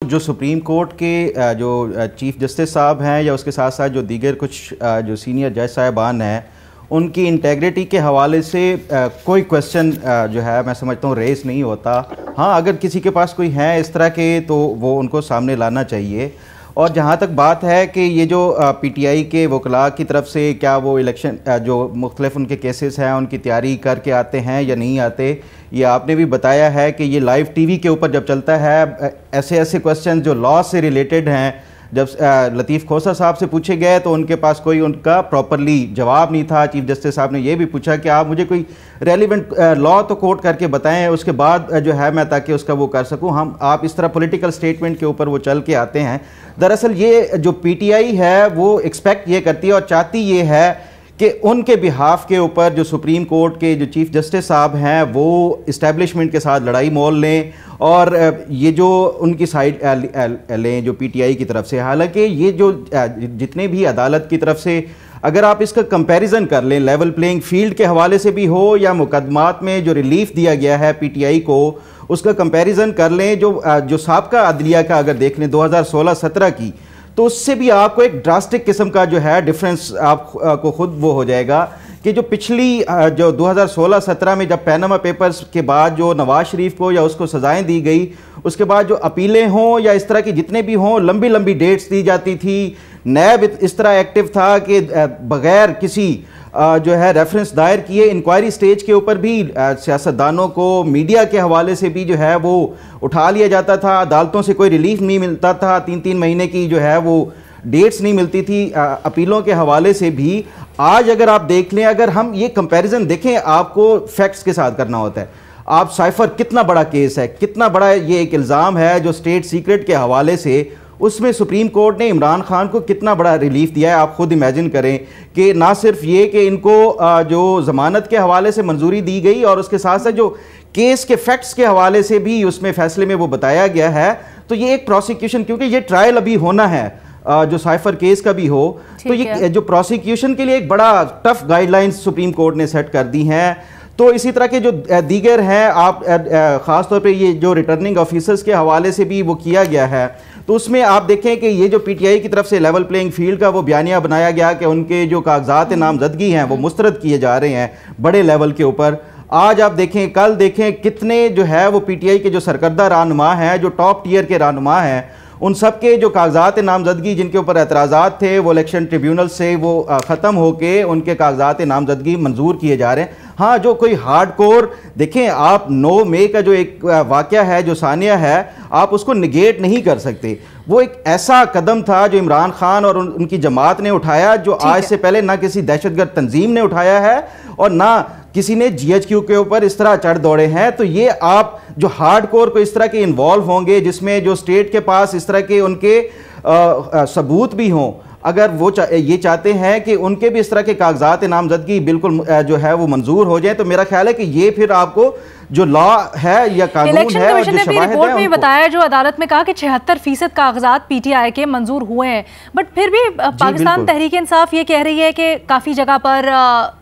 जो supreme court के जो चीफ जस्टिस साहब हैं या उसके साथ साथ जो दीगर कुछ जो सीनियर जज साहिबान हैं, उनकी इंटेग्रिटी के हवाले से कोई क्वेश्चन जो है मैं समझता हूँ रेस नहीं होता। हाँ, अगर किसी के पास कोई है इस तरह के तो वो उनको सामने लाना चाहिए। और जहाँ तक बात है कि ये जो पीटीआई के वकला की तरफ से क्या वो इलेक्शन जो मुख्तलिफ उनके केसेस हैं उनकी तैयारी करके आते हैं या नहीं आते, ये आपने भी बताया है कि ये लाइव टीवी के ऊपर जब चलता है ऐसे ऐसे क्वेश्चन जो लॉ से रिलेटेड हैं, जब लतीफ़ खोसा साहब से पूछे गए तो उनके पास कोई उनका प्रॉपरली जवाब नहीं था। चीफ जस्टिस साहब ने ये भी पूछा कि आप मुझे कोई रेलिवेंट लॉ तो कोट करके बताएं, उसके बाद जो है मैं ताकि उसका वो कर सकूं। हम आप इस तरह पॉलिटिकल स्टेटमेंट के ऊपर वो चल के आते हैं। दरअसल ये जो पीटीआई है वो एक्सपेक्ट ये करती है और चाहती ये है कि उनके बिहाफ के ऊपर जो सुप्रीम कोर्ट के जो चीफ जस्टिस साहब हैं वो इस्टेब्लिशमेंट के साथ लड़ाई मोल लें और ये जो उनकी साइड लें जो पीटीआई की तरफ से। हालांकि ये जो जितने भी अदालत की तरफ से अगर आप इसका कंपैरिजन कर लें लेवल प्लेइंग फील्ड के हवाले से भी हो या मुकदमात में जो रिलीफ दिया गया है पीटीआई को, उसका कंपैरिजन कर लें जो साबका अदलिया का अगर देख लें 2016-17 की, तो उससे भी आपको एक ड्रास्टिक किस्म का जो है डिफरेंस आपको खुद वो हो जाएगा कि जो पिछली जो 2016-17 में जब पैनामा पेपर्स के बाद जो नवाज शरीफ को या उसको सजाएं दी गई, उसके बाद जो अपीलें हों या इस तरह की जितने भी हों लंबी लंबी डेट्स दी जाती थी। नैब इस तरह एक्टिव था कि बगैर किसी जो है रेफरेंस दायर किए इंक्वायरी स्टेज के ऊपर भी सियासतदानों को मीडिया के हवाले से भी जो है वो उठा लिया जाता था। अदालतों से कोई रिलीफ नहीं मिलता था, 3-3 महीने की जो है वो डेट्स नहीं मिलती थी अपीलों के हवाले से भी। आज अगर आप देख लें, अगर हम ये कंपैरिजन देखें, आपको फैक्ट्स के साथ करना होता है। आप साइफर कितना बड़ा केस है, कितना बड़ा ये एक इल्ज़ाम है जो स्टेट सीक्रेट के हवाले से, उसमें सुप्रीम कोर्ट ने इमरान खान को कितना बड़ा रिलीफ दिया है। आप खुद इमेजिन करें कि ना सिर्फ ये कि इनको जो ज़मानत के हवाले से मंजूरी दी गई और उसके साथ साथ जो केस के फैक्ट्स के हवाले से भी उसमें फैसले में वो बताया गया है। तो ये एक प्रोसिक्यूशन, क्योंकि ये ट्रायल अभी होना है जो साइफर केस का भी हो, तो ये जो प्रोसिक्यूशन के लिए एक बड़ा टफ गाइडलाइंस सुप्रीम कोर्ट ने सेट कर दी हैं। तो इसी तरह के जो दीगर हैं, आप ख़ासतौर पे ये जो रिटर्निंग ऑफिसर्स के हवाले से भी वो किया गया है, तो उसमें आप देखें कि ये जो पीटीआई की तरफ से लेवल प्लेइंग फील्ड का वो बयानिया बनाया गया कि उनके जो कागजात नामजदगी हैं वो मुस्तरद किए जा रहे हैं बड़े लेवल के ऊपर। आज आप देखें, कल देखें कितने जो है वो पीटीआई के जो सरकर्दा रहनुमा हैं, जो टॉप टियर के रहनुमा हैं, उन सब के जो कागजात नामजदगी जिनके ऊपर एतराज़ात थे वो इलेक्शन ट्रिब्यूनल से वो ख़त्म होके उनके कागजात नामजदगी मंजूर किए जा रहे हैं। हाँ, जो कोई हार्ड कोर देखें, आप 9 मई का जो एक वाक़या है, जो सानिया है, आप उसको निगेट नहीं कर सकते। वो एक ऐसा कदम था जो इमरान खान और उनकी जमात ने उठाया, जो आज से पहले ना किसी दहशतगर्द तंजीम ने उठाया है और ना किसी ने जीएचक्यू के ऊपर इस तरह चढ़ दौड़े हैं। तो ये आप जो हार्ड कोर को इस तरह के इन्वॉल्व होंगे, जिसमें जो स्टेट के पास इस तरह के उनके सबूत भी हों, अगर वो ये चाहते हैं कि उनके भी इस तरह के कागजात नामजदगी बिल्कुल जो है वो मंजूर हो जाए, तो मेरा ख्याल है कि ये फिर आपको जो लॉ है या कानून है और जो शवाहिद है, रिपोर्ट में बताया जो अदालत में कहा कि 76% कागजात पीटीआई के मंजूर हुए हैं, बट फिर भी पाकिस्तान तहरीक इंसाफ ये कह रही है कि काफ़ी जगह पर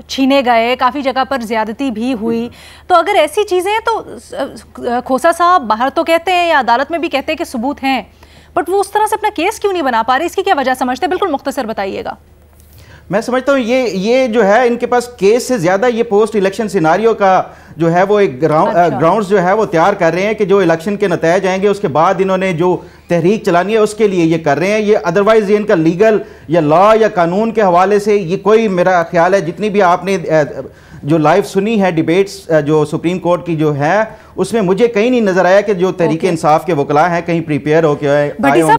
छीने गए, काफ़ी जगह पर ज्यादती भी हुई। तो अगर ऐसी चीज़ें हैं तो खोसा साहब बाहर तो कहते हैं या अदालत में भी कहते हैं कि सबूत हैं, बट वो उस तरह से अपना केस क्यों नहीं बना पा रहे, इसकी क्या वजह समझते हैं? बिल्कुल मुख्तसर बताइएगा। मैं समझता हूँ ये जो है इनके पास केस से ज़्यादा ये पोस्ट इलेक्शन सिनारियो का जो है वो एक ग्राउंड्स जो है वो तैयार कर रहे हैं कि जो इलेक्शन के नतीजे आएंगे उसके बाद इन्होंने जो तहरीक चलानी है उसके लिए ये कर रहे हैं। ये अदरवाइज ये इनका लीगल या लॉ या कानून के हवाले से ये कोई, मेरा ख्याल है जितनी भी आपने जो लाइव सुनी है डिबेट्स जो सुप्रीम कोर्ट की जो है, उसमें मुझे कहीं नहीं नजर आया कि जो तहरीक इंसाफ के वकला हैं कहीं प्रिपेयर होकर आए।